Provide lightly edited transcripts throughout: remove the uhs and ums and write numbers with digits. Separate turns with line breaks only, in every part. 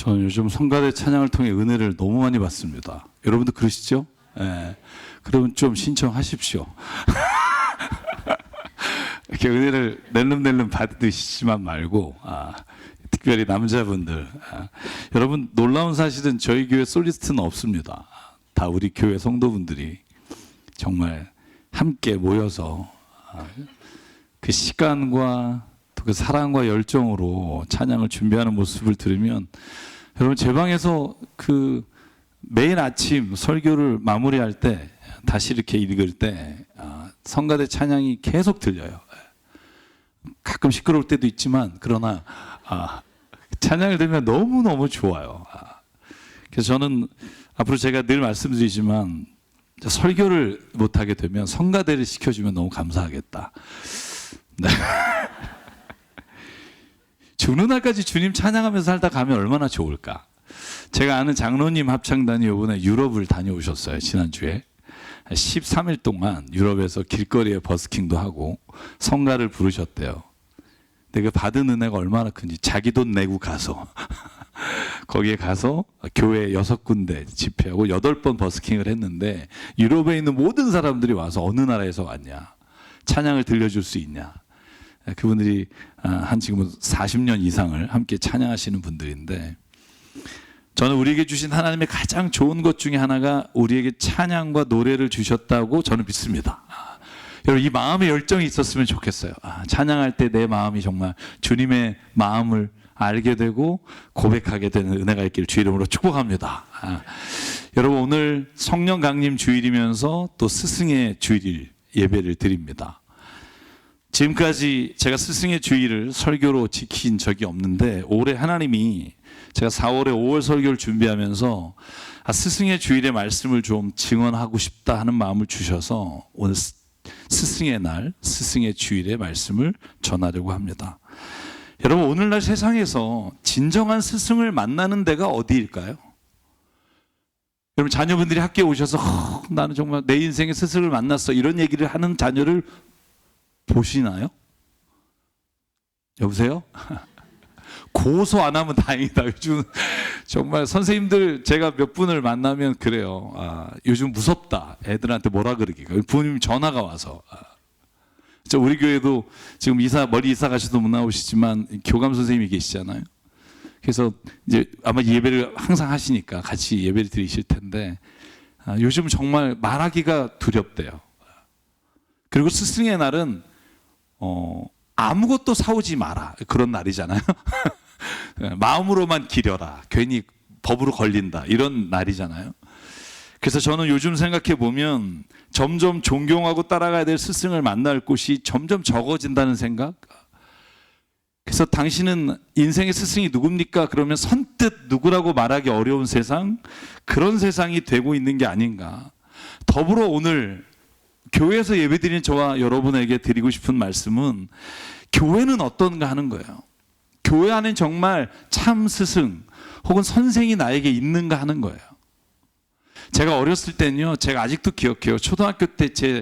저는 요즘 성가대 찬양을 통해 은혜를 너무 많이 받습니다. 여러분도 그러시죠? 네. 그러면 좀 신청하십시오. 이렇게 은혜를 낼름낼름 받으시지만 말고, 특별히 남자분들, 여러분 놀라운 사실은 저희 교회 솔리스트는 없습니다. 다 우리 교회 성도분들이 정말 함께 모여서 그 시간과 또 그 사랑과 열정으로 찬양을 준비하는 모습을 들으면, 여러분 제 방에서 그 매일 아침 설교를 마무리할 때, 다시 이렇게 읽을 때 성가대 찬양이 계속 들려요. 가끔 시끄러울 때도 있지만, 그러나 찬양을 들으면 너무너무 좋아요. 그래서 저는 앞으로 제가 늘 말씀드리지만, 설교를 못하게 되면 성가대를 시켜주면 너무 감사하겠다. 네. 죽는 날까지 주님 찬양하면서 살다 가면 얼마나 좋을까. 제가 아는 장로님 합창단이 이번에 유럽을 다녀오셨어요. 지난주에 13일 동안 유럽에서 길거리에 버스킹도 하고 성가를 부르셨대요. 근데 그 받은 은혜가 얼마나 큰지, 자기 돈 내고 가서 거기에 가서 교회 6군데 집회하고 8번 버스킹을 했는데, 유럽에 있는 모든 사람들이 와서 어느 나라에서 왔냐, 찬양을 들려줄 수 있냐. 그분들이 한 지금 40년 이상을 함께 찬양하시는 분들인데, 저는 우리에게 주신 하나님의 가장 좋은 것 중에 하나가 우리에게 찬양과 노래를 주셨다고 저는 믿습니다. 여러분, 이 마음의 열정이 있었으면 좋겠어요. 찬양할 때 내 마음이 정말 주님의 마음을 알게 되고 고백하게 되는 은혜가 있기를 주 이름으로 축복합니다. 여러분, 오늘 성령 강림 주일이면서 또 스승의 주일 예배를 드립니다. 지금까지 제가 스승의 주일을 설교로 지킨 적이 없는데, 올해 하나님이 제가 4월에 5월 설교를 준비하면서 스승의 주일의 말씀을 좀 증언하고 싶다 하는 마음을 주셔서 오늘 스승의 날, 스승의 주일의 말씀을 전하려고 합니다. 여러분, 오늘날 세상에서 진정한 스승을 만나는 데가 어디일까요? 여러분, 자녀분들이 학교에 오셔서 나는 정말 내 인생의 스승을 만났어, 이런 얘기를 하는 자녀를 보시나요? 여보세요? 고소 안 하면 다행이다. 요즘 정말 선생님들 제가 몇 분을 만나면 그래요. 요즘 무섭다. 애들한테 뭐라 그러기가. 부모님 전화가 와서. 우리 교회도 지금 머리 이사 가셔도 못 나오시지만 교감 선생님이 계시잖아요. 그래서 이제 아마 예배를 항상 하시니까 같이 예배를 드리실 텐데, 요즘 정말 말하기가 두렵대요. 그리고 스승의 날은 아무것도 사오지 마라, 그런 날이잖아요. 마음으로만 기려라, 괜히 법으로 걸린다, 이런 날이잖아요. 그래서 저는 요즘 생각해 보면 점점 존경하고 따라가야 될 스승을 만날 곳이 점점 적어진다는 생각. 그래서 당신은 인생의 스승이 누굽니까? 그러면 선뜻 누구라고 말하기 어려운 세상, 그런 세상이 되고 있는 게 아닌가. 더불어 오늘 교회에서 예배드리는 저와 여러분에게 드리고 싶은 말씀은, 교회는 어떤가 하는 거예요. 교회 안에 정말 참 스승 혹은 선생이 나에게 있는가 하는 거예요. 제가 어렸을 때는요, 제가 아직도 기억해요. 초등학교 때 제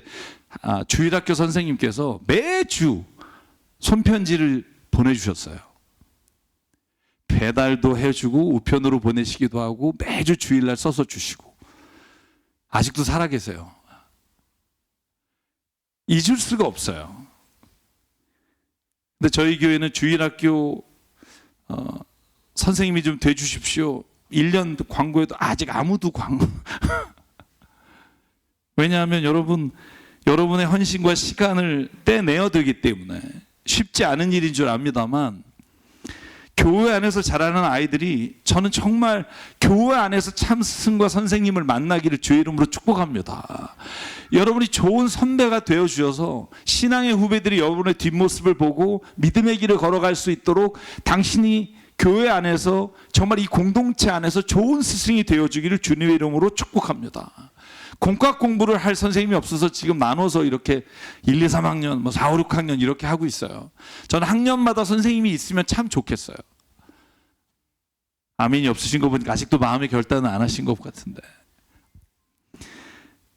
주일학교 선생님께서 매주 손편지를 보내주셨어요. 배달도 해주고 우편으로 보내시기도 하고 매주 주일날 써서 주시고, 아직도 살아계세요. 잊을 수가 없어요. 근데 저희 교회는 주일학교 선생님이 좀 돼주십시오, 1년 광고에도 아직 아무도 광고. 왜냐하면 여러분의 헌신과 시간을 떼내어 들기 때문에 쉽지 않은 일인 줄 압니다만, 교회 안에서 자라는 아이들이, 저는 정말 교회 안에서 참 스승과 선생님을 만나기를 주의 이름으로 축복합니다. 여러분이 좋은 선배가 되어 주셔서 신앙의 후배들이 여러분의 뒷모습을 보고 믿음의 길을 걸어갈 수 있도록 당신이 교회 안에서 정말 이 공동체 안에서 좋은 스승이 되어 주기를 주님의 이름으로 축복합니다. 공과 공부를 할 선생님이 없어서 지금 나눠서 이렇게 1, 2, 3학년, 4, 5, 6학년 이렇게 하고 있어요. 저는 학년마다 선생님이 있으면 참 좋겠어요. 아멘이 없으신 거 보니까 아직도 마음의 결단은 안 하신 것 같은데.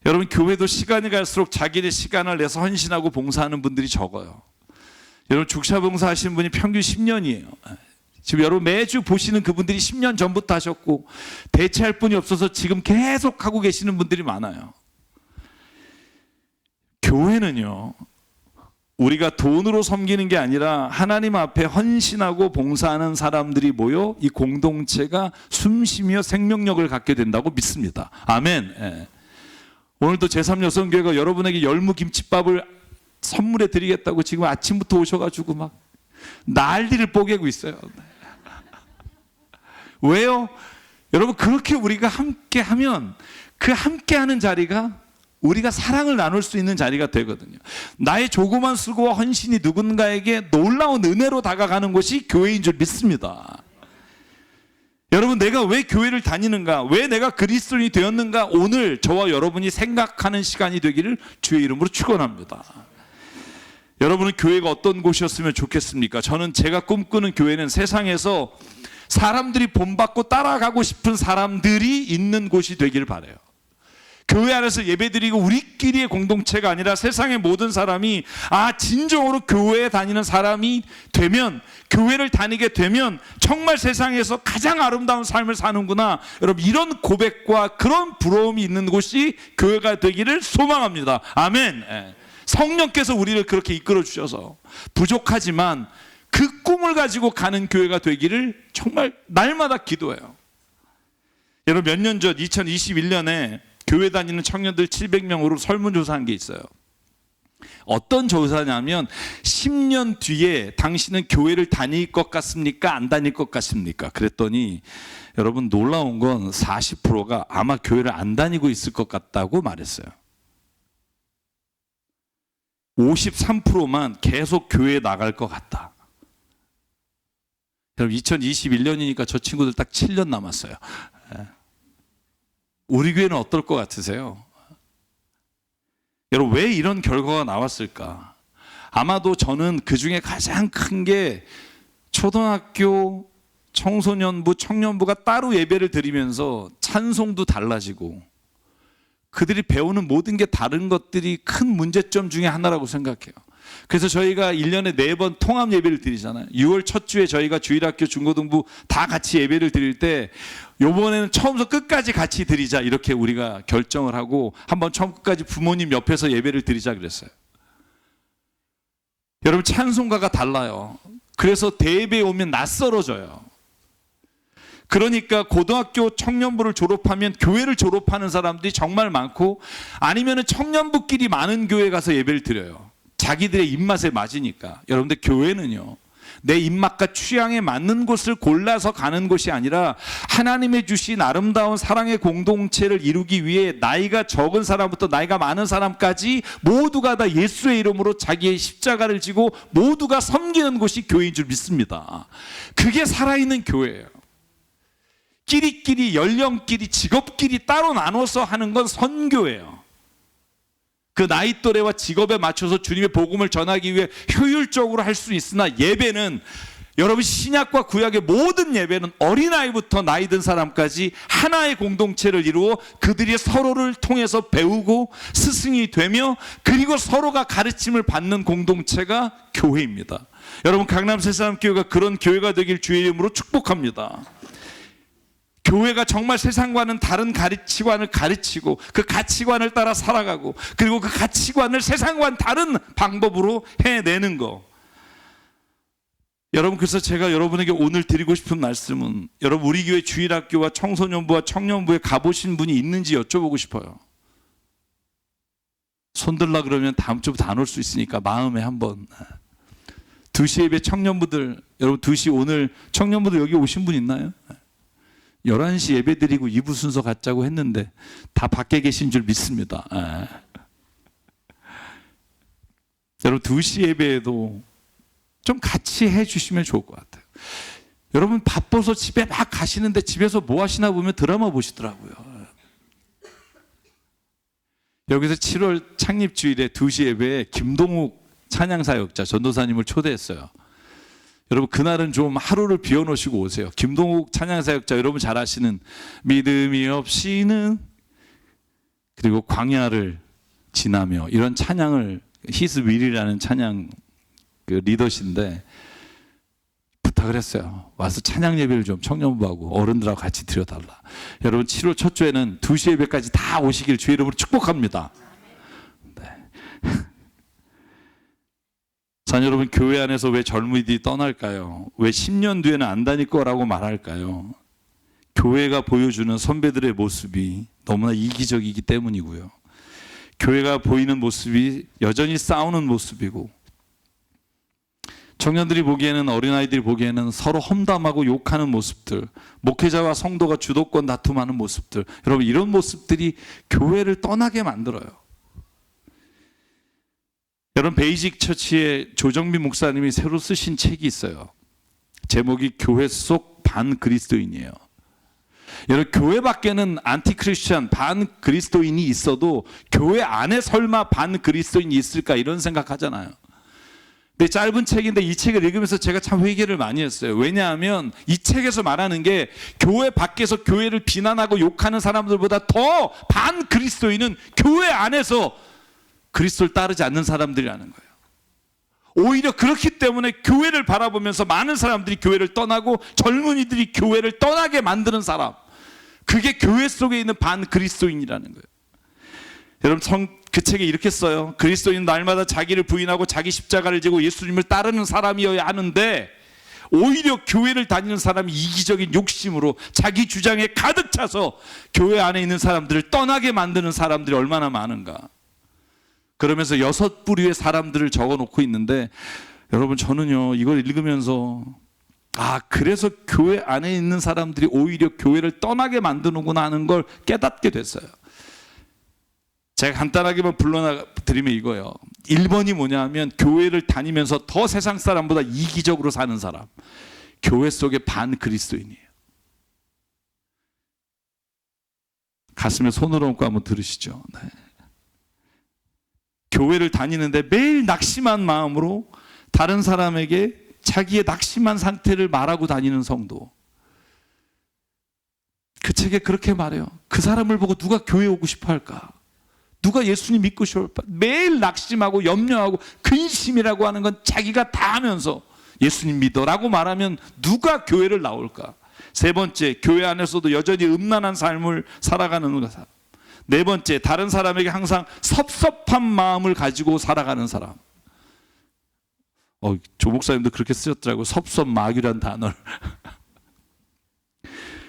여러분, 교회도 시간이 갈수록 자기의 시간을 내서 헌신하고 봉사하는 분들이 적어요. 여러분, 죽샤봉사 하시는 분이 평균 10년이에요. 지금 여러분 매주 보시는 그분들이 10년 전부터 하셨고 대체할 분이 없어서 지금 계속 하고 계시는 분들이 많아요. 교회는요, 우리가 돈으로 섬기는 게 아니라 하나님 앞에 헌신하고 봉사하는 사람들이 모여 이 공동체가 숨쉬며 생명력을 갖게 된다고 믿습니다. 아멘. 예. 오늘도 제3여성교회가 여러분에게 열무김치밥을 선물해 드리겠다고 지금 아침부터 오셔가지고 막 난리를 뽀개고 있어요. 왜요? 여러분, 그렇게 우리가 함께 하면 그 함께 하는 자리가 우리가 사랑을 나눌 수 있는 자리가 되거든요. 나의 조그만 수고와 헌신이 누군가에게 놀라운 은혜로 다가가는 것이 교회인 줄 믿습니다. 여러분, 내가 왜 교회를 다니는가? 왜 내가 그리스도인이 되었는가? 오늘 저와 여러분이 생각하는 시간이 되기를 주의 이름으로 축원합니다. 여러분은 교회가 어떤 곳이었으면 좋겠습니까? 저는 제가 꿈꾸는 교회는 세상에서 사람들이 본받고 따라가고 싶은 사람들이 있는 곳이 되기를 바라요. 교회 안에서 예배드리고 우리끼리의 공동체가 아니라 세상의 모든 사람이 진정으로 교회에 다니는 사람이 되면, 교회를 다니게 되면 정말 세상에서 가장 아름다운 삶을 사는구나, 여러분, 이런 고백과 그런 부러움이 있는 곳이 교회가 되기를 소망합니다. 아멘. 성령께서 우리를 그렇게 이끌어 주셔서 부족하지만 그 꿈을 가지고 가는 교회가 되기를 정말 날마다 기도해요. 여러분, 몇 년 전 2021년에 교회 다니는 청년들 700명으로 설문조사한 게 있어요. 어떤 조사냐면 10년 뒤에 당신은 교회를 다닐 것 같습니까? 안 다닐 것 같습니까? 그랬더니 여러분, 놀라운 건 40%가 아마 교회를 안 다니고 있을 것 같다고 말했어요. 53%만 계속 교회에 나갈 것 같다. 여러분, 2021년이니까 저 친구들 딱 7년 남았어요. 우리 교회는 어떨 것 같으세요? 여러분, 왜 이런 결과가 나왔을까? 아마도 저는 그 중에 가장 큰 게 초등학교, 청소년부, 청년부가 따로 예배를 드리면서 찬송도 달라지고 그들이 배우는 모든 게 다른 것들이 큰 문제점 중에 하나라고 생각해요. 그래서 저희가 1년에 4번 통합 예배를 드리잖아요. 6월 첫 주에 저희가 주일학교, 중고등부 다 같이 예배를 드릴 때 이번에는 처음부터 끝까지 같이 드리자, 이렇게 우리가 결정을 하고 한번 처음 끝까지 부모님 옆에서 예배를 드리자 그랬어요. 여러분, 찬송가가 달라요. 그래서 대예배에 오면 낯설어져요. 그러니까 고등학교 청년부를 졸업하면 교회를 졸업하는 사람들이 정말 많고, 아니면 청년부끼리 많은 교회 가서 예배를 드려요. 자기들의 입맛에 맞으니까. 여러분들, 교회는요, 내 입맛과 취향에 맞는 곳을 골라서 가는 것이 아니라 하나님의 주신 아름다운 사랑의 공동체를 이루기 위해 나이가 적은 사람부터 나이가 많은 사람까지 모두가 다 예수의 이름으로 자기의 십자가를 지고 모두가 섬기는 곳이 교회인 줄 믿습니다. 그게 살아있는 교회예요. 끼리끼리, 연령끼리, 직업끼리 따로 나눠서 하는 건 선교예요. 그 나이 또래와 직업에 맞춰서 주님의 복음을 전하기 위해 효율적으로 할 수 있으나, 예배는, 여러분, 신약과 구약의 모든 예배는 어린아이부터 나이 든 사람까지 하나의 공동체를 이루어 그들이 서로를 통해서 배우고 스승이 되며 그리고 서로가 가르침을 받는 공동체가 교회입니다. 여러분, 강남 새사람교회가 그런 교회가 되길 주의 이름으로 축복합니다. 교회가 정말 세상과는 다른 가치관을 가르치고 그 가치관을 따라 살아가고, 그리고 그 가치관을 세상과는 다른 방법으로 해내는 거. 여러분, 그래서 제가 여러분에게 오늘 드리고 싶은 말씀은, 여러분, 우리 교회 주일학교와 청소년부와 청년부에 가보신 분이 있는지 여쭤보고 싶어요. 손들라 그러면 다음 주부터 안 올 수 있으니까 마음에 한번. 2시 예배 청년부들, 여러분, 2시 오늘 청년부들 여기 오신 분 있나요? 11시 예배 드리고 2부 순서 갖자고 했는데 다 밖에 계신 줄 믿습니다. 여러분, 2시 예배에도 좀 같이 해주시면 좋을 것 같아요. 여러분, 바빠서 집에 막 가시는데 집에서 뭐 하시나 보면 드라마 보시더라고요. 여기서 7월 창립주일에 2시 예배에 김동욱 찬양사역자 전도사님을 초대했어요. 여러분, 그날은 좀 하루를 비워놓으시고 오세요. 김동욱 찬양사역자, 여러분 잘 아시는 믿음이 없이는, 그리고 광야를 지나며, 이런 찬양을, 히스 윌이라는 찬양 그 리더신데 부탁을 했어요. 와서 찬양 예배를 좀 청년부하고 어른들하고 같이 드려달라. 여러분 7월 첫 주에는 2시 예배까지 다 오시길 주의 이름으로 축복합니다. 네. 자녀 여러분, 교회 안에서 왜 젊은이들이 떠날까요? 왜 10년 뒤에는 안 다닐 거라고 말할까요? 교회가 보여주는 선배들의 모습이 너무나 이기적이기 때문이고요. 교회가 보이는 모습이 여전히 싸우는 모습이고, 청년들이 보기에는, 어린아이들이 보기에는 서로 험담하고 욕하는 모습들, 목회자와 성도가 주도권 다툼하는 모습들, 여러분 이런 모습들이 교회를 떠나게 만들어요. 여러분 베이직 처치의 조정민 목사님이 새로 쓰신 책이 있어요. 제목이 교회 속 반그리스도인이에요. 여러분 교회 밖에는 안티크리스천 반그리스도인이 있어도 교회 안에 설마 반그리스도인이 있을까 이런 생각하잖아요. 근데 짧은 책인데 이 책을 읽으면서 제가 참 회개를 많이 했어요. 왜냐하면 이 책에서 말하는 게 교회 밖에서 교회를 비난하고 욕하는 사람들보다 더 반그리스도인은 교회 안에서 그리스도를 따르지 않는 사람들이라는 거예요. 오히려 그렇기 때문에 교회를 바라보면서 많은 사람들이 교회를 떠나고 젊은이들이 교회를 떠나게 만드는 사람, 그게 교회 속에 있는 반그리스도인이라는 거예요. 여러분 그 책에 이렇게 써요. 그리스도인은 날마다 자기를 부인하고 자기 십자가를 지고 예수님을 따르는 사람이어야 하는데, 오히려 교회를 다니는 사람이 이기적인 욕심으로 자기 주장에 가득 차서 교회 안에 있는 사람들을 떠나게 만드는 사람들이 얼마나 많은가. 그러면서 6부류의 사람들을 적어놓고 있는데, 여러분 저는요 이걸 읽으면서 그래서 교회 안에 있는 사람들이 오히려 교회를 떠나게 만드는구나 하는 걸 깨닫게 됐어요. 제가 간단하게만 불러드리면 이거예요. 1번이 뭐냐 하면 교회를 다니면서 더 세상 사람보다 이기적으로 사는 사람, 교회 속의 반그리스도인이에요. 가슴에 손을 얹고 한번 들으시죠. 네. 교회를 다니는데 매일 낙심한 마음으로 다른 사람에게 자기의 낙심한 상태를 말하고 다니는 성도. 그 책에 그렇게 말해요. 그 사람을 보고 누가 교회 오고 싶어 할까? 누가 예수님 믿고 싶어 할까? 매일 낙심하고 염려하고 근심이라고 하는 건 자기가 다 하면서 예수님 믿어라고 말하면 누가 교회를 나올까? 3번째, 교회 안에서도 여전히 음란한 삶을 살아가는 사람. 4번째, 다른 사람에게 항상 섭섭한 마음을 가지고 살아가는 사람. 조 목사님도 그렇게 쓰셨더라고요. 섭섭마귀란 단어를.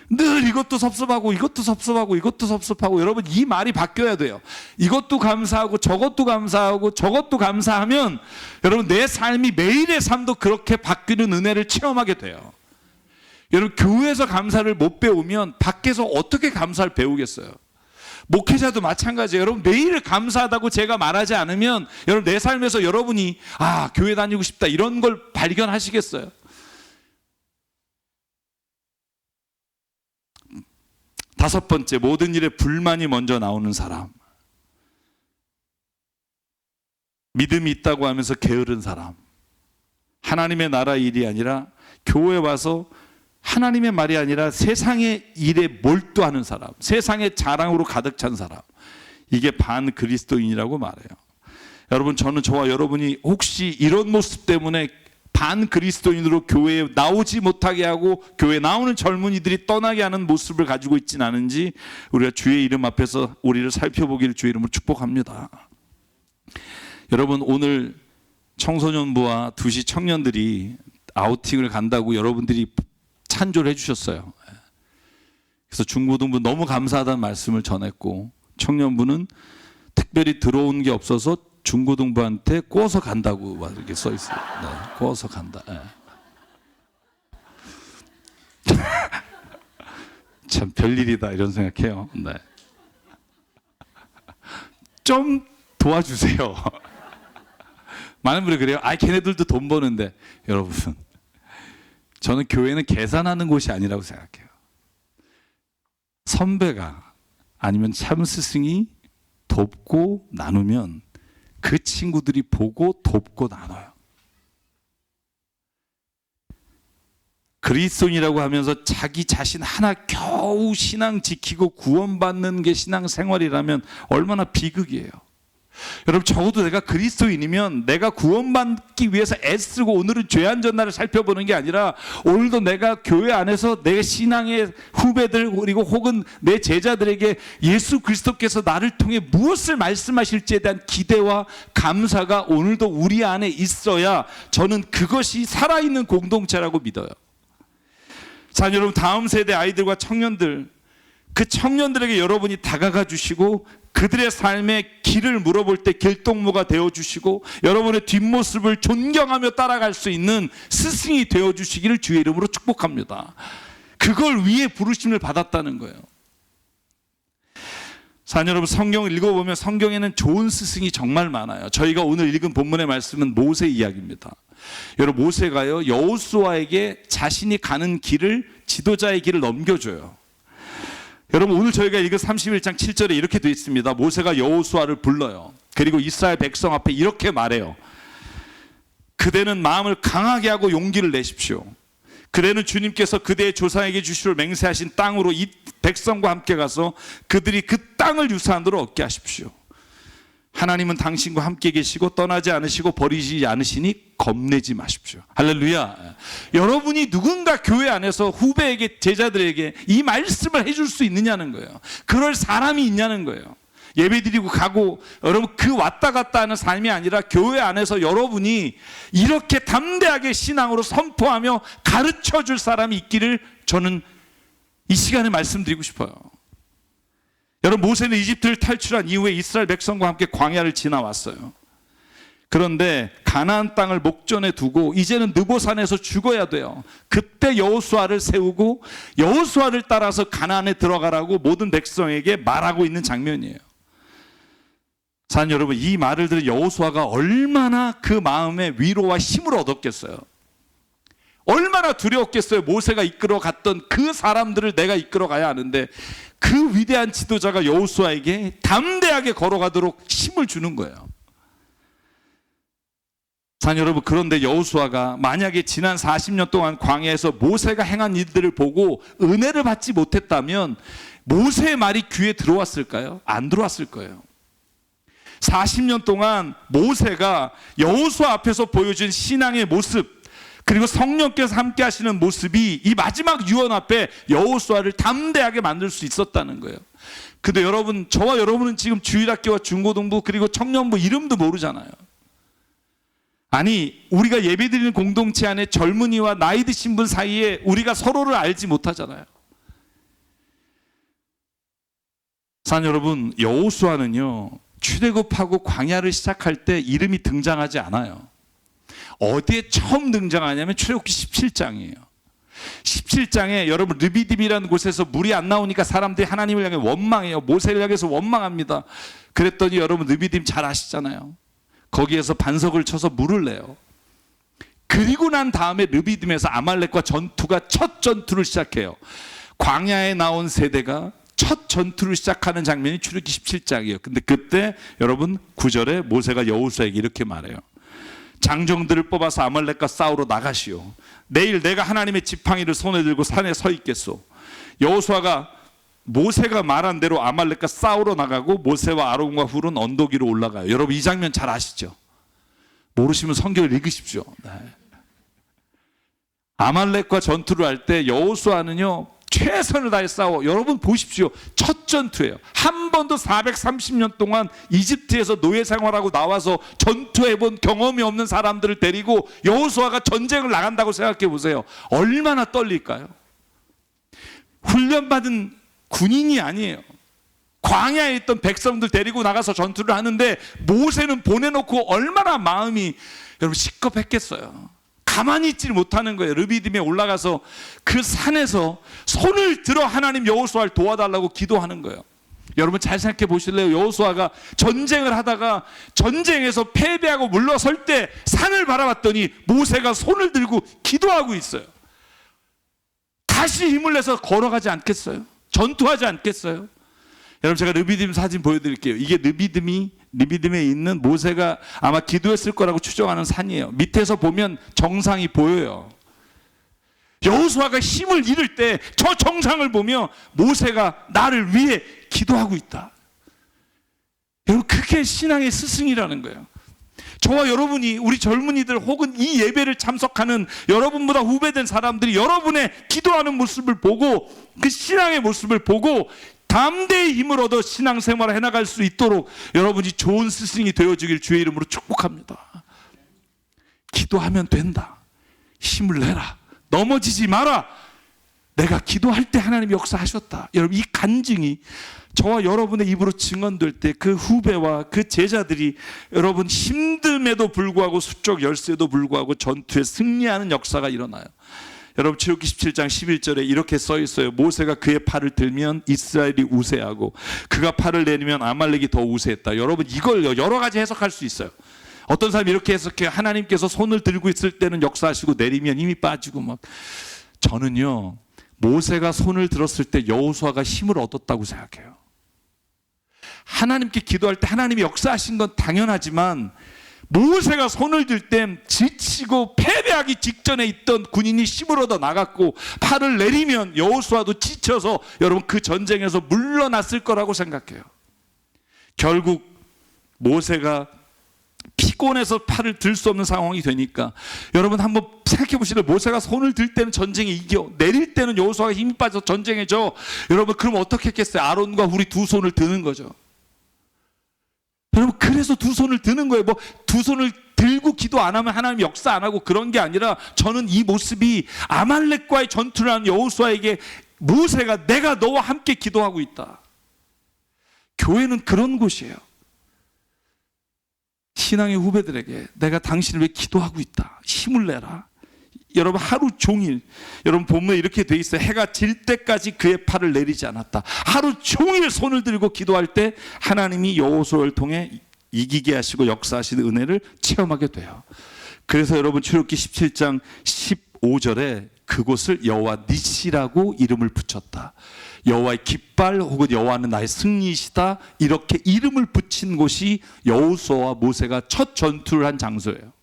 늘 이것도 섭섭하고 이것도 섭섭하고 이것도 섭섭하고. 여러분 이 말이 바뀌어야 돼요. 이것도 감사하고 저것도 감사하고 저것도 감사하면 여러분 내 삶이, 매일의 삶도 그렇게 바뀌는 은혜를 체험하게 돼요. 여러분 교회에서 감사를 못 배우면 밖에서 어떻게 감사를 배우겠어요? 목회자도 마찬가지예요. 여러분 매일 감사하다고 제가 말하지 않으면 여러분 내 삶에서 여러분이 교회 다니고 싶다 이런 걸 발견하시겠어요? 다섯 번째, 모든 일에 불만이 먼저 나오는 사람. 믿음이 있다고 하면서 게으른 사람. 하나님의 나라 일이 아니라 교회에 와서 하나님의 말이 아니라 세상의 일에 몰두하는 사람, 세상의 자랑으로 가득 찬 사람, 이게 반그리스도인이라고 말해요. 여러분 저는 저와 여러분이 혹시 이런 모습 때문에 반그리스도인으로 교회에 나오지 못하게 하고 교회에 나오는 젊은이들이 떠나게 하는 모습을 가지고 있지는 않은지 우리가 주의 이름 앞에서 우리를 살펴보기를 주의 이름으로 축복합니다. 여러분 오늘 청소년부와 2시 청년들이 아우팅을 간다고 여러분들이 찬조를 해주셨어요. 그래서 중고등부 너무 감사하다는 말씀을 전했고, 청년부는 특별히 들어온 게 없어서 중고등부한테 꼬어서 간다고 이렇게 써 있어요. 네, 꼬어서 간다. 네. 참 별일이다 이런 생각해요. 네. 좀 도와주세요. 많은 분들이 그래요. 걔네들도 돈 버는데. 여러분 저는 교회는 계산하는 곳이 아니라고 생각해요. 선배가 아니면 참스승이 돕고 나누면 그 친구들이 보고 돕고 나눠요. 그리스도인이라고 하면서 자기 자신 하나 겨우 신앙 지키고 구원받는 게 신앙 생활이라면 얼마나 비극이에요. 여러분, 적어도 내가 그리스도인이면 내가 구원받기 위해서 애쓰고 오늘은 죄안 전날을 살펴보는 게 아니라 오늘도 내가 교회 안에서 내 신앙의 후배들 그리고 혹은 내 제자들에게 예수 그리스도께서 나를 통해 무엇을 말씀하실지에 대한 기대와 감사가 오늘도 우리 안에 있어야 저는 그것이 살아있는 공동체라고 믿어요. 자, 여러분, 다음 세대 아이들과 청년들, 그 청년들에게 여러분이 다가가 주시고 그들의 삶의 길을 물어볼 때 길동무가 되어주시고 여러분의 뒷모습을 존경하며 따라갈 수 있는 스승이 되어주시기를 주의 이름으로 축복합니다. 그걸 위해 부르심을 받았다는 거예요. 자, 여러분, 성경을 읽어보면 성경에는 좋은 스승이 정말 많아요. 저희가 오늘 읽은 본문의 말씀은 모세 이야기입니다. 여러분, 모세가요 여호수아에게 자신이 가는 길을, 지도자의 길을 넘겨줘요. 여러분, 오늘 저희가 읽은 31장 7절에 이렇게 되어 있습니다. 모세가 여호수아를 불러요. 그리고 이스라엘 백성 앞에 이렇게 말해요. 그대는 마음을 강하게 하고 용기를 내십시오. 그대는 주님께서 그대의 조상에게 주시기로 맹세하신 땅으로 이 백성과 함께 가서 그들이 그 땅을 유산으로 얻게 하십시오. 하나님은 당신과 함께 계시고 떠나지 않으시고 버리지 않으시니 겁내지 마십시오. 할렐루야. 여러분이 누군가 교회 안에서 후배에게, 제자들에게 이 말씀을 해줄 수 있느냐는 거예요. 그럴 사람이 있냐는 거예요. 예배드리고 가고 여러분 그 왔다 갔다 하는 삶이 아니라 교회 안에서 여러분이 이렇게 담대하게 신앙으로 선포하며 가르쳐 줄 사람이 있기를 저는 이 시간에 말씀드리고 싶어요. 여러분, 모세는 이집트를 탈출한 이후에 이스라엘 백성과 함께 광야를 지나왔어요. 그런데 가나안 땅을 목전에 두고 이제는 느보산에서 죽어야 돼요. 그때 여호수아를 세우고 여호수아를 따라서 가나안에 들어가라고 모든 백성에게 말하고 있는 장면이에요. 자, 여러분, 이 말을 들은 여호수아가 얼마나 그 마음에 위로와 힘을 얻었겠어요. 얼마나 두려웠겠어요. 모세가 이끌어 갔던 그 사람들을 내가 이끌어 가야 하는데 그 위대한 지도자가 여호수아에게 담대하게 걸어가도록 힘을 주는 거예요. 자, 여러분, 그런데 여호수아가 만약에 지난 40년 동안 광야에서 모세가 행한 일들을 보고 은혜를 받지 못했다면 모세의 말이 귀에 들어왔을까요? 안 들어왔을 거예요. 40년 동안 모세가 여호수아 앞에서 보여준 신앙의 모습, 그리고 성령께서 함께 하시는 모습이 이 마지막 유언 앞에 여호수아를 담대하게 만들 수 있었다는 거예요. 근데 여러분, 저와 여러분은 지금 주일학교와 중고등부 그리고 청년부 이름도 모르잖아요. 아니, 우리가 예배드리는 공동체 안에 젊은이와 나이 드신 분 사이에 우리가 서로를 알지 못하잖아요. 자, 여러분, 여호수아는요 출애굽하고 광야를 시작할 때 이름이 등장하지 않아요. 어디에 처음 등장하냐면 출애굽기 17장이에요. 17장에 여러분 르비딤이라는 곳에서 물이 안 나오니까 사람들이 하나님을 향해 원망해요. 모세를 향해서 원망합니다. 그랬더니 여러분 르비딤 잘 아시잖아요. 거기에서 반석을 쳐서 물을 내요. 그리고 난 다음에 르비딤에서 아말렉과 전투가 첫 전투를 시작해요. 광야에 나온 세대가 첫 전투를 시작하는 장면이 출애굽기 17장이에요. 근데 그때 여러분 9절에 모세가 여호수아에게 이렇게 말해요. 장정들을 뽑아서 아말렉과 싸우러 나가시오. 내일 내가 하나님의 지팡이를 손에 들고 산에 서 있겠소. 여호수아가 모세가 말한 대로 아말렉과 싸우러 나가고 모세와 아론과 훌은 언덕 위로 올라가요. 여러분 이 장면 잘 아시죠? 모르시면 성경을 읽으십시오. 네. 아말렉과 전투를 할 때 여호수아는요 최선을 다해 싸워. 여러분 보십시오. 첫 전투예요. 한 번도 430년 동안 이집트에서 노예 생활하고 나와서 전투해본 경험이 없는 사람들을 데리고 여호수아가 전쟁을 나간다고 생각해 보세요. 얼마나 떨릴까요? 훈련받은 군인이 아니에요. 광야에 있던 백성들 데리고 나가서 전투를 하는데 모세는 보내놓고 얼마나 마음이 여러분 시겁했겠어요. 가만히 있지 못하는 거예요. 르비딤에 올라가서 그 산에서 손을 들어 하나님 여호수아를 도와달라고 기도하는 거예요. 여러분 잘 생각해 보실래요? 여호수아가 전쟁을 하다가 전쟁에서 패배하고 물러설 때 산을 바라봤더니 모세가 손을 들고 기도하고 있어요. 다시 힘을 내서 걸어가지 않겠어요? 전투하지 않겠어요? 여러분 제가 르비딤 사진 보여드릴게요. 이게 르비딤에 있는 모세가 아마 기도했을 거라고 추정하는 산이에요. 밑에서 보면 정상이 보여요. 여호수아가 힘을 잃을 때 저 정상을 보며 모세가 나를 위해 기도하고 있다. 여러분, 그게 신앙의 스승이라는 거예요. 저와 여러분이, 우리 젊은이들 혹은 이 예배를 참석하는 여러분보다 후배된 사람들이 여러분의 기도하는 모습을 보고, 그 신앙의 모습을 보고 담대히 힘을 얻어 신앙생활을 해나갈 수 있도록 여러분이 좋은 스승이 되어주길 주의 이름으로 축복합니다. 기도하면 된다. 힘을 내라. 넘어지지 마라. 내가 기도할 때 하나님이 역사하셨다. 여러분, 이 간증이 저와 여러분의 입으로 증언될 때 그 후배와 그 제자들이 여러분 힘듦에도 불구하고 수적 열세에도 불구하고 전투에 승리하는 역사가 일어나요. 여러분, 출애굽기 17장 11절에 이렇게 써 있어요. 모세가 그의 팔을 들면 이스라엘이 우세하고 그가 팔을 내리면 아말렉이 더 우세했다. 여러분, 이걸 여러 가지 해석할 수 있어요. 어떤 사람이 이렇게 해석해요. 하나님께서 손을 들고 있을 때는 역사하시고 내리면 힘이 빠지고 막. 저는요, 모세가 손을 들었을 때 여호수아가 힘을 얻었다고 생각해요. 하나님께 기도할 때 하나님이 역사하신 건 당연하지만 모세가 손을 들 땐 지치고 패배하기 직전에 있던 군인이 힘을 얻어 나갔고 팔을 내리면 여호수아도 지쳐서 여러분 그 전쟁에서 물러났을 거라고 생각해요. 결국 모세가 피곤해서 팔을 들 수 없는 상황이 되니까 여러분 한번 생각해 보시래요. 모세가 손을 들 때는 전쟁에 이겨, 내릴 때는 여호수아가 힘이 빠져서 전쟁에 져. 여러분, 그럼 어떻게 했겠어요? 아론과 훌이 두 손을 드는 거죠. 여러분, 그래서 두 손을 드는 거예요. 뭐 두 손을 들고 기도 안 하면 하나님 역사 안 하고 그런 게 아니라, 저는 이 모습이 아말렉과의 전투를 하는 여호수아에게 모세가 내가 너와 함께 기도하고 있다. 교회는 그런 곳이에요. 신앙의 후배들에게 내가 당신을 위해 기도하고 있다. 힘을 내라. 여러분, 하루 종일, 여러분 본문에 이렇게 돼 있어요. 해가 질 때까지 그의 팔을 내리지 않았다. 하루 종일 손을 들고 기도할 때 하나님이 여호수아를 통해 이기게 하시고 역사하시는 은혜를 체험하게 돼요. 그래서 여러분, 출애굽기 17장 15절에 그곳을 여호와 니시라고 이름을 붙였다. 여호와의 깃발 혹은 여호와는 나의 승리이시다, 이렇게 이름을 붙인 곳이 여호수아와 모세가 첫 전투를 한 장소예요.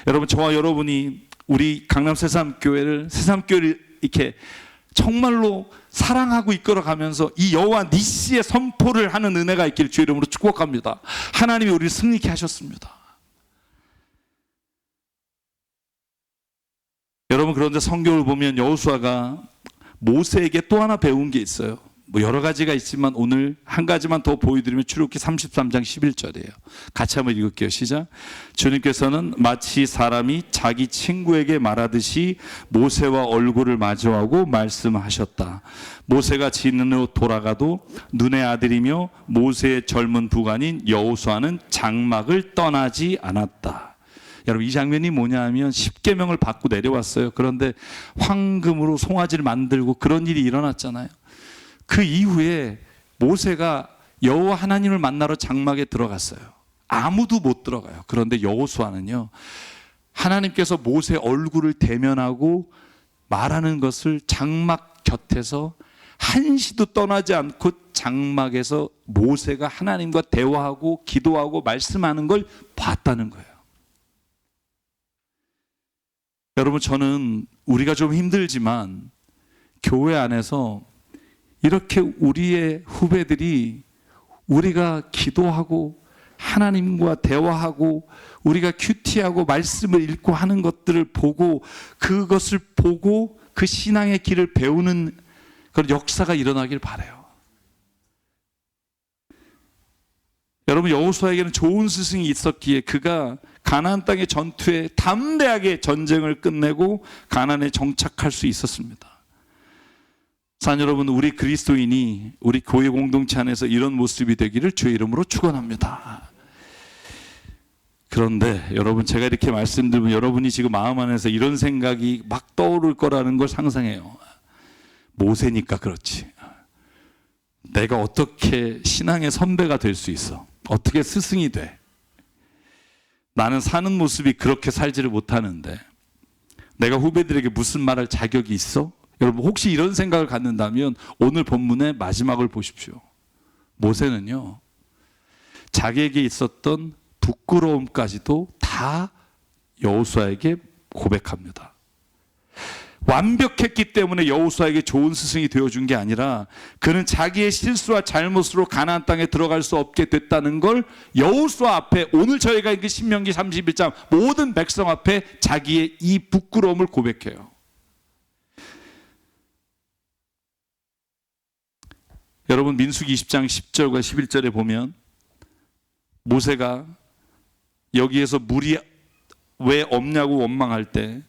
여러분, 저와 여러분이 우리 강남 새삼교회를 이렇게 정말로 사랑하고 이끌어가면서 이 여호와 니시의 선포를 하는 은혜가 있기를 주의 이름으로 축복합니다. 하나님이 우리를 승리케 하셨습니다. 여러분, 그런데 성경을 보면 여호수아가 모세에게 또 하나 배운 게 있어요. 뭐 여러 가지가 있지만 오늘 한 가지만 더 보여드리면 출애굽기 33장 11절이에요. 같이 한번 읽을게요. 시작. 주님께서는 마치 사람이 자기 친구에게 말하듯이 모세와 얼굴을 마주하고 말씀하셨다. 모세가 진으로 돌아가도 눈의 아들이며 모세의 젊은 부관인 여호수아는 장막을 떠나지 않았다. 여러분, 이 장면이 뭐냐 하면 10계명을 받고 내려왔어요. 그런데 황금으로 송아지를 만들고 그런 일이 일어났잖아요. 그 이후에 모세가 여호와 하나님을 만나러 장막에 들어갔어요. 아무도 못 들어가요. 그런데 여호수아는요, 하나님께서 모세 얼굴을 대면하고 말하는 것을 장막 곁에서 한시도 떠나지 않고 장막에서 모세가 하나님과 대화하고 기도하고 말씀하는 걸 봤다는 거예요. 여러분, 저는 우리가 좀 힘들지만 교회 안에서 이렇게 우리의 후배들이 우리가 기도하고 하나님과 대화하고 우리가 큐티하고 말씀을 읽고 하는 것들을 보고 그것을 보고 그 신앙의 길을 배우는 그런 역사가 일어나길 바라요. 여러분, 여호수아에게는 좋은 스승이 있었기에 그가 가나안 땅의 전투에 담대하게 전쟁을 끝내고 가나안에 정착할 수 있었습니다. 사랑 여러분, 우리 그리스도인이 우리 교회 공동체 안에서 이런 모습이 되기를 주의 이름으로 축원합니다. 그런데 여러분, 제가 이렇게 말씀드리면 여러분이 지금 마음 안에서 이런 생각이 막 떠오를 거라는 걸 상상해요. 모세니까 그렇지. 내가 어떻게 신앙의 선배가 될 수 있어? 어떻게 스승이 돼? 나는 사는 모습이 그렇게 살지를 못하는데 내가 후배들에게 무슨 말할 자격이 있어? 여러분, 혹시 이런 생각을 갖는다면 오늘 본문의 마지막을 보십시오. 모세는요, 자기에게 있었던 부끄러움까지도 다 여호수아에게 고백합니다. 완벽했기 때문에 여호수아에게 좋은 스승이 되어준 게 아니라 그는 자기의 실수와 잘못으로 가나안 땅에 들어갈 수 없게 됐다는 걸 여호수아 앞에, 오늘 저희가 읽은 신명기 31장 모든 백성 앞에 자기의 이 부끄러움을 고백해요. 여러분, 민수기 20장 10절과 11절에 보면 모세가 여기에서 물이 왜 없냐고 원망할 때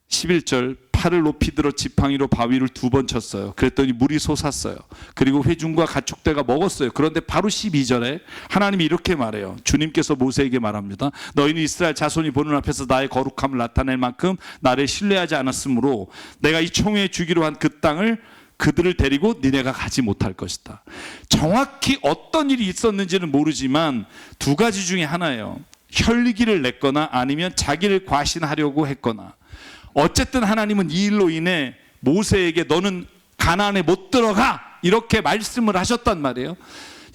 11절, 팔을 높이 들어 지팡이로 바위를 2번 쳤어요. 그랬더니 물이 솟았어요. 그리고 회중과 가축대가 먹었어요. 그런데 바로 12절에 하나님이 이렇게 말해요. 주님께서 모세에게 말합니다. 너희는 이스라엘 자손이 보는 앞에서 나의 거룩함을 나타낼 만큼 나를 신뢰하지 않았으므로 내가 이 총회에 주기로 한 그 땅을 그들을 데리고 니네가 가지 못할 것이다. 정확히 어떤 일이 있었는지는 모르지만 두 가지 중에 하나예요. 혈기를 냈거나 아니면 자기를 과신하려고 했거나, 어쨌든 하나님은 이 일로 인해 모세에게 너는 가나안에 못 들어가 이렇게 말씀을 하셨단 말이에요.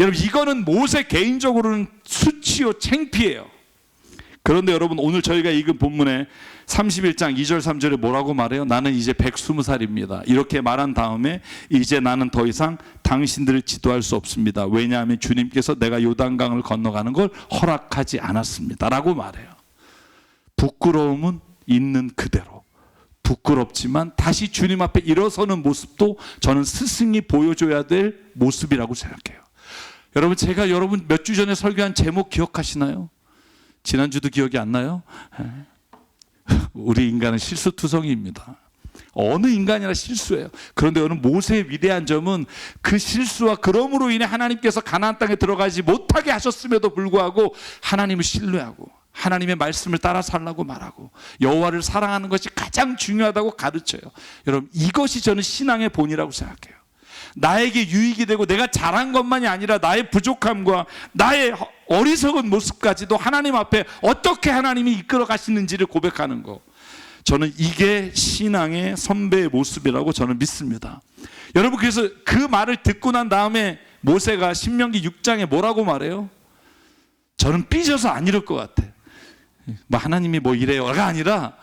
여러분, 이거는 모세 개인적으로는 수치요, 창피해요. 그런데 여러분, 오늘 저희가 읽은 본문에 31장 2절 3절에 뭐라고 말해요? 나는 이제 120살입니다. 이렇게 말한 다음에 이제 나는 더 이상 당신들을 지도할 수 없습니다. 왜냐하면 주님께서 내가 요단강을 건너가는 걸 허락하지 않았습니다 라고 말해요. 부끄러움은 있는 그대로, 부끄럽지만 다시 주님 앞에 일어서는 모습도 저는 스승이 보여줘야 될 모습이라고 생각해요. 여러분, 제가 여러분 몇 주 전에 설교한 제목 기억하시나요? 지난주도 기억이 안 나요? 우리 인간은 실수투성이입니다. 어느 인간이나 실수해요. 그런데 오늘 모세의 위대한 점은 그 실수와 그럼으로 인해 하나님께서 가나안 땅에 들어가지 못하게 하셨음에도 불구하고 하나님을 신뢰하고 하나님의 말씀을 따라 살라고 말하고 여호와를 사랑하는 것이 가장 중요하다고 가르쳐요. 여러분, 이것이 저는 신앙의 본이라고 생각해요. 나에게 유익이 되고 내가 잘한 것만이 아니라 나의 부족함과 나의 어리석은 모습까지도 하나님 앞에 어떻게 하나님이 이끌어 가시는지를 고백하는 거, 저는 이게 신앙의 선배의 모습이라고 저는 믿습니다. 여러분, 그래서 그 말을 듣고 난 다음에 모세가 신명기 6장에 뭐라고 말해요? 저는 삐져서 안 이럴 것 같아. 뭐 하나님이 뭐 이래요가 아니라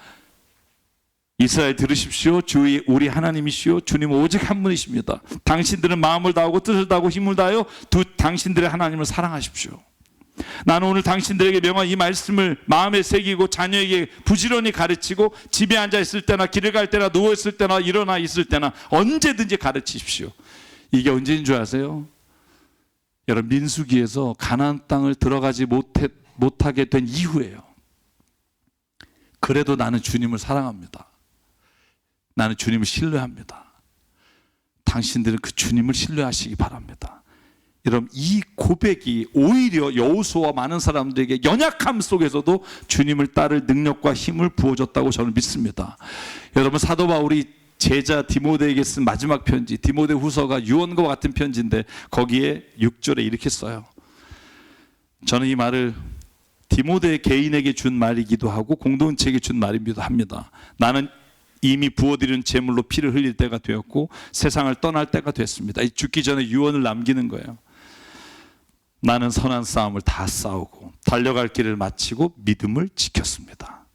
이스라엘 들으십시오. 주의 우리 하나님이시오. 주님 오직 한 분이십니다. 당신들은 마음을 다하고 뜻을 다하고 힘을 다하여 당신들의 하나님을 사랑하십시오. 나는 오늘 당신들에게 명한 이 말씀을 마음에 새기고 자녀에게 부지런히 가르치고 집에 앉아 있을 때나 길을 갈 때나 누워 있을 때나 일어나 있을 때나 언제든지 가르치십시오. 이게 언제인 줄 아세요? 여러분, 민수기에서 가나안 땅을 들어가지 못하게 된 이후예요. 그래도 나는 주님을 사랑합니다. 나는 주님을 신뢰합니다. 당신들은 그 주님을 신뢰하시기 바랍니다. 여러분, 이 고백이 오히려 여호수아와 많은 사람들에게 연약함 속에서도 주님을 따를 능력과 힘을 부어줬다고 저는 믿습니다. 여러분, 사도 바울이 제자 디모데에게 쓴 마지막 편지, 디모데 후서가 유언과 같은 편지인데 거기에 6절에 이렇게 써요. 저는 이 말을 디모데 개인에게 준 말이기도 하고 공동체에게 준 말이기도 합니다. 나는 이미 부어드리는 제물로 피를 흘릴 때가 되었고 세상을 떠날 때가 됐습니다. 죽기 전에 유언을 남기는 거예요. 나는 선한 싸움을 다 싸우고 달려갈 길을 마치고 믿음을 지켰습니다.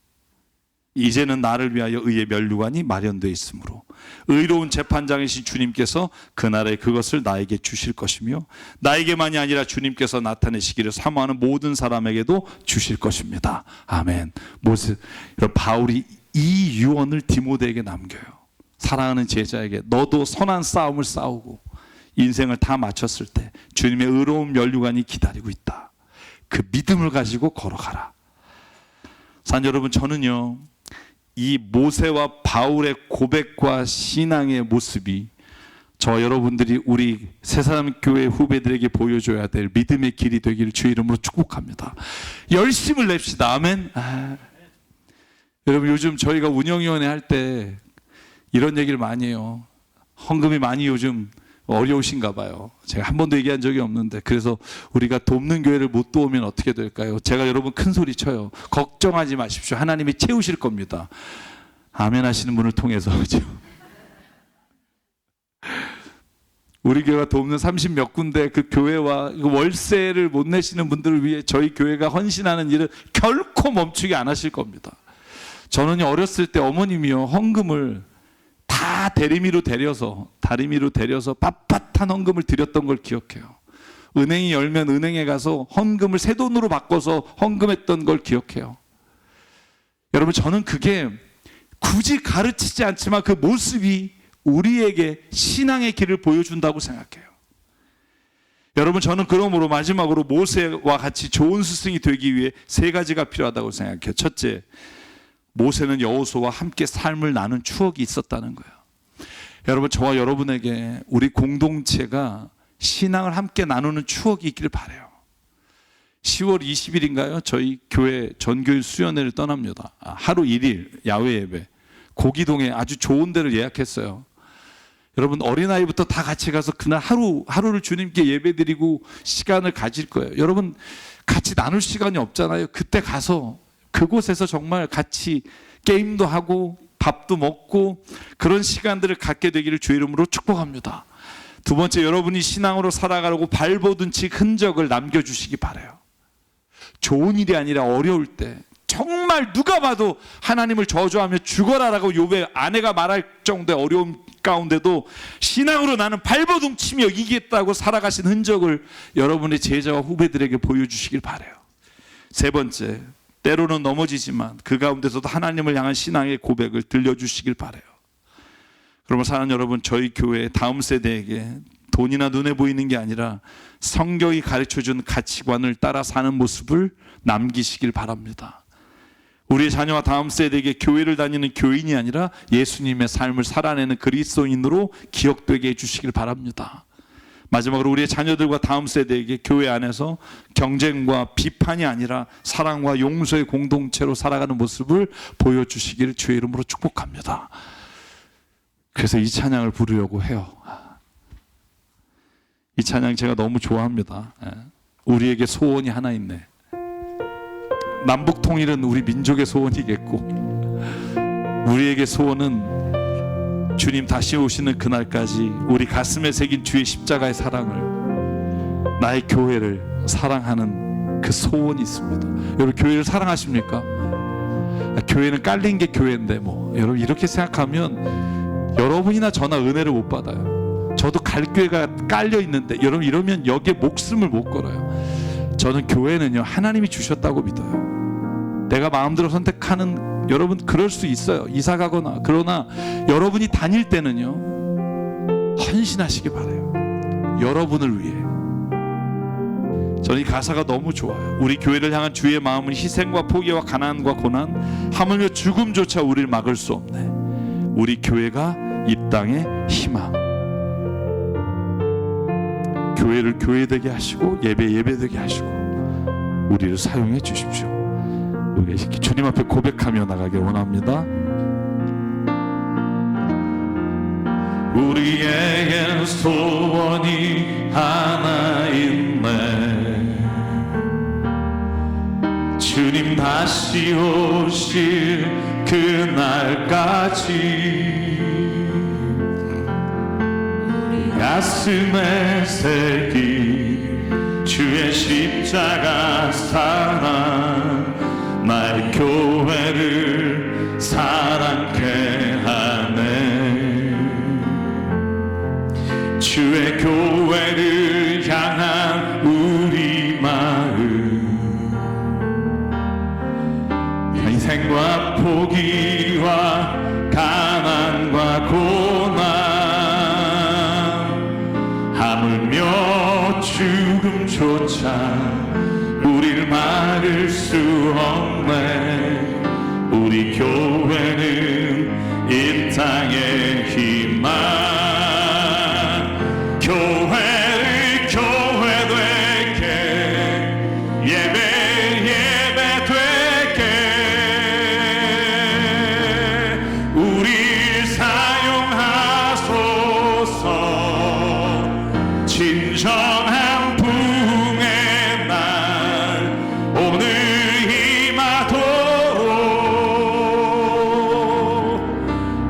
이제는 나를 위하여 의의 면류관이 마련되어 있으므로 의로운 재판장이신 주님께서 그날에 그것을 나에게 주실 것이며 나에게만이 아니라 주님께서 나타내시기를 사모하는 모든 사람에게도 주실 것입니다. 아멘. 바울이 이 유언을 디모데에게 남겨요. 사랑하는 제자에게 너도 선한 싸움을 싸우고 인생을 다 마쳤을 때 주님의 의로운 면류관이 기다리고 있다. 그 믿음을 가지고 걸어가라. 산 여러분, 저는요 이 모세와 바울의 고백과 신앙의 모습이 저 여러분들이 우리 새사람 교회 후배들에게 보여줘야 될 믿음의 길이 되기를 주의 이름으로 축복합니다. 열심을 냅시다. 아멘. 여러분, 요즘 저희가 운영위원회 할 때 이런 얘기를 많이 해요. 헌금이 많이 요즘 어려우신가 봐요. 제가 한 번도 얘기한 적이 없는데, 그래서 우리가 돕는 교회를 못 도우면 어떻게 될까요? 제가 여러분 큰 소리 쳐요. 걱정하지 마십시오. 하나님이 채우실 겁니다. 아멘 하시는 분을 통해서. 그렇죠? 우리 교회가 돕는 30몇 군데 그 교회와 월세를 못 내시는 분들을 위해 저희 교회가 헌신하는 일을 결코 멈추게 안 하실 겁니다. 저는 어렸을 때 어머님이요 헌금을 다리미로 데려서 빳빳한 헌금을 드렸던 걸 기억해요. 은행이 열면 은행에 가서 헌금을 새 돈으로 바꿔서 헌금했던 걸 기억해요. 여러분, 저는 그게 굳이 가르치지 않지만 그 모습이 우리에게 신앙의 길을 보여준다고 생각해요. 여러분, 저는 그러므로 마지막으로 모세와 같이 좋은 스승이 되기 위해 세 가지가 필요하다고 생각해요. 첫째, 모세는 여호수아와 함께 삶을 나눈 추억이 있었다는 거예요. 여러분, 저와 여러분에게 우리 공동체가 신앙을 함께 나누는 추억이 있기를 바라요. 10월 20일인가요? 저희 교회 전교일 수련회를 떠납니다. 하루 1일 야외 예배, 고기동에 아주 좋은 데를 예약했어요. 여러분, 어린아이부터 다 같이 가서 그날 하루를 주님께 예배드리고 시간을 가질 거예요. 여러분, 같이 나눌 시간이 없잖아요. 그때 가서 그곳에서 정말 같이 게임도 하고 밥도 먹고 그런 시간들을 갖게 되기를 주의 이름으로 축복합니다. 두 번째, 여러분이 신앙으로 살아가려고 발버둥 친 흔적을 남겨주시기 바라요. 좋은 일이 아니라 어려울 때 정말 누가 봐도 하나님을 저주하며 죽어라라고 욥의 아내가 말할 정도의 어려움 가운데도 신앙으로 나는 발버둥 치며 이기겠다고 살아가신 흔적을 여러분의 제자와 후배들에게 보여주시길 바라요. 세 번째, 때로는 넘어지지만 그 가운데서도 하나님을 향한 신앙의 고백을 들려주시길 바라요. 그러면 사랑하는 여러분, 저희 교회 다음 세대에게 돈이나 눈에 보이는 게 아니라 성경이 가르쳐준 가치관을 따라 사는 모습을 남기시길 바랍니다. 우리의 자녀와 다음 세대에게 교회를 다니는 교인이 아니라 예수님의 삶을 살아내는 그리스도인으로 기억되게 해주시길 바랍니다. 마지막으로 우리의 자녀들과 다음 세대에게 교회 안에서 경쟁과 비판이 아니라 사랑과 용서의 공동체로 살아가는 모습을 보여주시기를 주의 이름으로 축복합니다. 그래서 이 찬양을 부르려고 해요. 이 찬양 제가 너무 좋아합니다. 우리에게 소원이 하나 있네. 남북 통일은 우리 민족의 소원이겠고, 우리에게 소원은 주님 다시 오시는 그날까지 우리 가슴에 새긴 주의 십자가의 사랑을, 나의 교회를 사랑하는 그 소원이 있습니다. 여러분, 교회를 사랑하십니까? 교회는 깔린 게 교회인데 여러분 이렇게 생각하면 여러분이나 저나 은혜를 못 받아요. 저도 갈 교회가 깔려 있는데 여러분 이러면 여기에 목숨을 못 걸어요. 저는 교회는요, 하나님이 주셨다고 믿어요. 내가 마음대로 선택하는, 여러분 그럴 수 있어요. 이사 가거나. 그러나 여러분이 다닐 때는요, 헌신하시기 바라요. 여러분을 위해. 저는 이 가사가 너무 좋아요. 우리 교회를 향한 주의 마음은 희생과 포기와 가난과 고난, 하물며 죽음조차 우리를 막을 수 없네. 우리 교회가 이 땅의 희망. 교회를 교회되게 하시고 예배되게 하시고 우리를 사용해 주십시오. 우리 주님 앞에 고백하며 나가길 원합니다. 우리에겐 소원이 하나 있네. 주님 다시 오실 그날까지 가슴에 새긴 주의 십자가 사랑, 나의 교회를 사랑케 하네. 주의 교회를 향한 우리 마음, 희생과 포기와 가난과 고난, 하물며 죽음조차 우릴 막을 수 없네. 우리 교회는 이 땅의 희망. 교회를 교회 되게, 예배 되게, 우릴 사용하소서. 진정한 부흥의 날 오늘 임하도록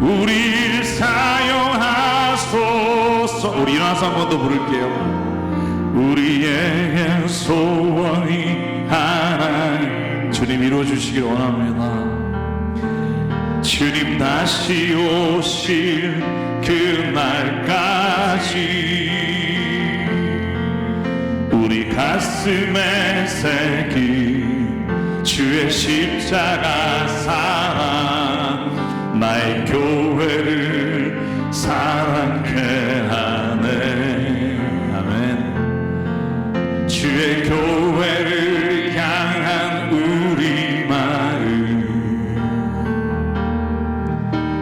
우릴 사용하소서. 우리 일어나서 한 번 더 부를게요. 우리의 소원이 하나, 주님 이루어주시길 원합니다. 주님 다시 오실 그날까지 우리 가슴에 새긴 주의 십자가 사랑 나의 교회를 사랑케 하네. 아멘. 주의 교회를 향한 우리 마음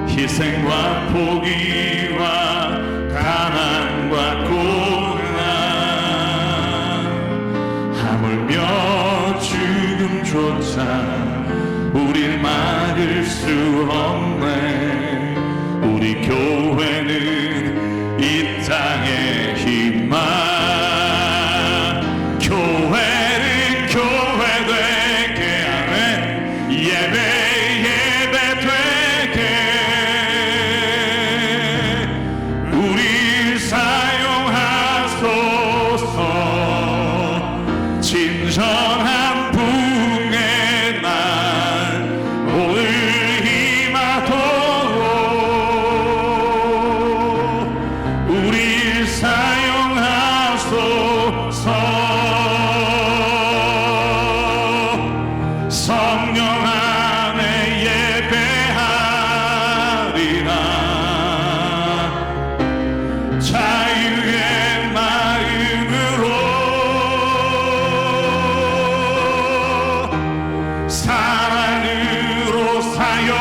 희생과 포기와 가난과 고난 하물며 죽음조차 우릴 막을 수 없네. 우리 교회는 이 땅의 희망 교회는 교회 되게 하네. 예배 되게 우리 사용하소서. 진정한 붕의 날 오늘 임하도록 우리 사용하소서. 성령 안에 예배하리라. 자유의 마음으로 사랑으로 사역하리라.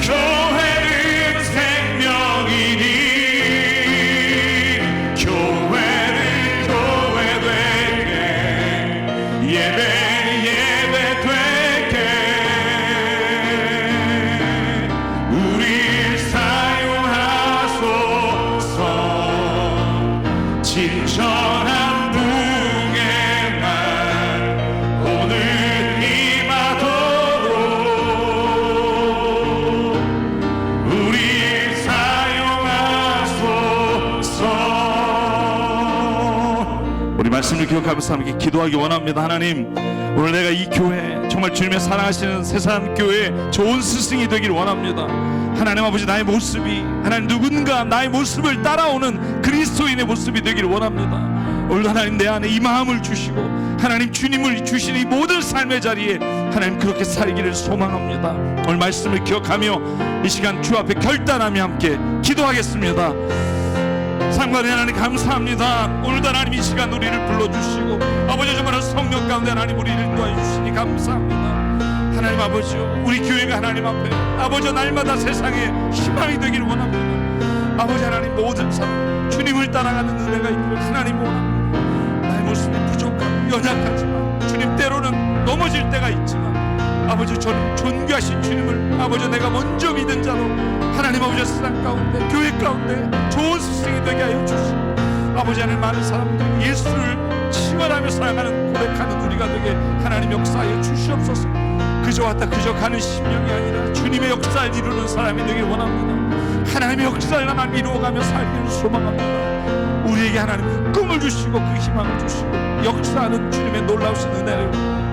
교회는 생명이니 교회는 교회 되게 예배 되게 우리 사용하소서. 진정한 붕의 날 오늘 임하도록 우리 사용하소서. 우리 말씀을 기억하면서 함께 기도하기 원합니다. 하나님, 오늘 내가 이 교회 정말 주님의 사랑하시는 세상교회 좋은 스승이 되길 원합니다. 하나님 아버지, 나의 모습이 하나님 누군가 나의 모습을 따라오는 그리스도인의 모습이 되길 원합니다. 오늘 하나님 내 안에 이 마음을 주시고 하나님 주님을 주신 이 모든 삶의 자리에 하나님 그렇게 살기를 소망합니다. 오늘 말씀을 기억하며 이 시간 주 앞에 결단하며 함께 기도하겠습니다. 상관의 하나님 감사합니다. 오늘도 하나님 이 시간 우리를 불러주시고 아버지 정말 성령 가운데 하나님 우리를 인도해 주시니 감사합니다. 하나님 아버지, 우리 교회가 하나님 앞에 아버지 날마다 세상에 희망이 되기를 원합니다. 아버지 하나님 모든 삶 주님을 따라가는 은혜가 있기를 하나님 원합니다. 나의 모습이 부족하고 연약하지만 주님 때로는 넘어질 때가 있지만 아버지 저는 존귀하신 주님을 아버지 내가 먼저 믿은 자로 하나님 아버지 세상 가운데 교회 가운데 좋은 스승이 되게 하여 주시고 아버지 하나님 많은 사람들이 예수를 칭언하며 사랑하는 고백하는 우리가 되게 하나님 역사하여 주시옵소서. 그저 왔다 그저 가는 심령이 아니라 주님의 역사를 이루는 사람이 되길 원합니다. 하나님의 역사를 하나님 이루어가며 살기를 소망합니다. 우리에게 하나님 그 꿈을 주시고 그 희망을 주시고 역사하는 주님의 놀라우신 은혜를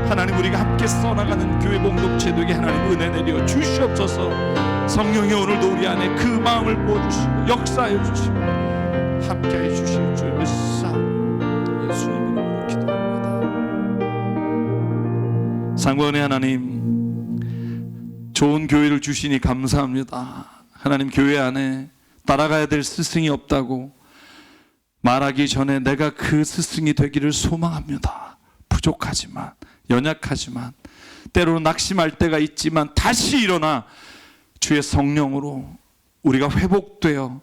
하나님 우리가 함께 써나가는 교회 공동체 되게 하나님 은혜 내려 주시옵소서. 성령이 오늘도 우리 안에 그 마음을 부어주시고 역사해 주시고 함께해 주실 줄 믿사옵나니 예수 이름으로 기도합니다. 상관의 하나님, 좋은 교회를 주시니 감사합니다. 하나님 교회 안에 따라가야 될 스승이 없다고 말하기 전에 내가 그 스승이 되기를 소망합니다. 부족하지만 연약하지만 때로는 낙심할 때가 있지만 다시 일어나 주의 성령으로 우리가 회복되어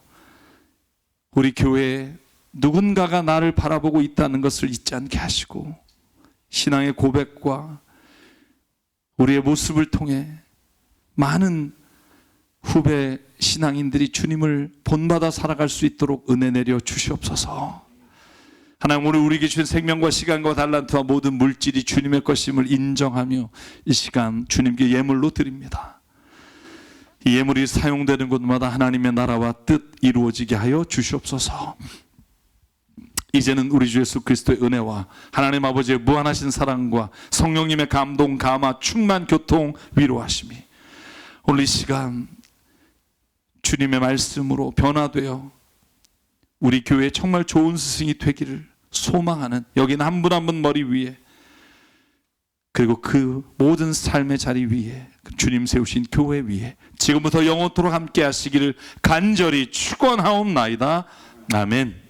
우리 교회에 누군가가 나를 바라보고 있다는 것을 잊지 않게 하시고 신앙의 고백과 우리의 모습을 통해 많은 후배 신앙인들이 주님을 본받아 살아갈 수 있도록 은혜 내려 주시옵소서. 하나님, 오늘 우리에게 주신 생명과 시간과 달란트와 모든 물질이 주님의 것임을 인정하며 이 시간 주님께 예물로 드립니다. 이 예물이 사용되는 곳마다 하나님의 나라와 뜻 이루어지게 하여 주시옵소서. 이제는 우리 주 예수 그리스도의 은혜와 하나님 아버지의 무한하신 사랑과 성령님의 감동, 감화, 충만, 교통, 위로하심이 오늘 이 시간 주님의 말씀으로 변화되어 우리 교회에 정말 좋은 스승이 되기를 소망하는, 여기는 한 분 한 분 머리 위에, 그리고 그 모든 삶의 자리 위에, 주님 세우신 교회 위에 지금부터 영원토록 함께 하시기를 간절히 축원하옵나이다. 아멘.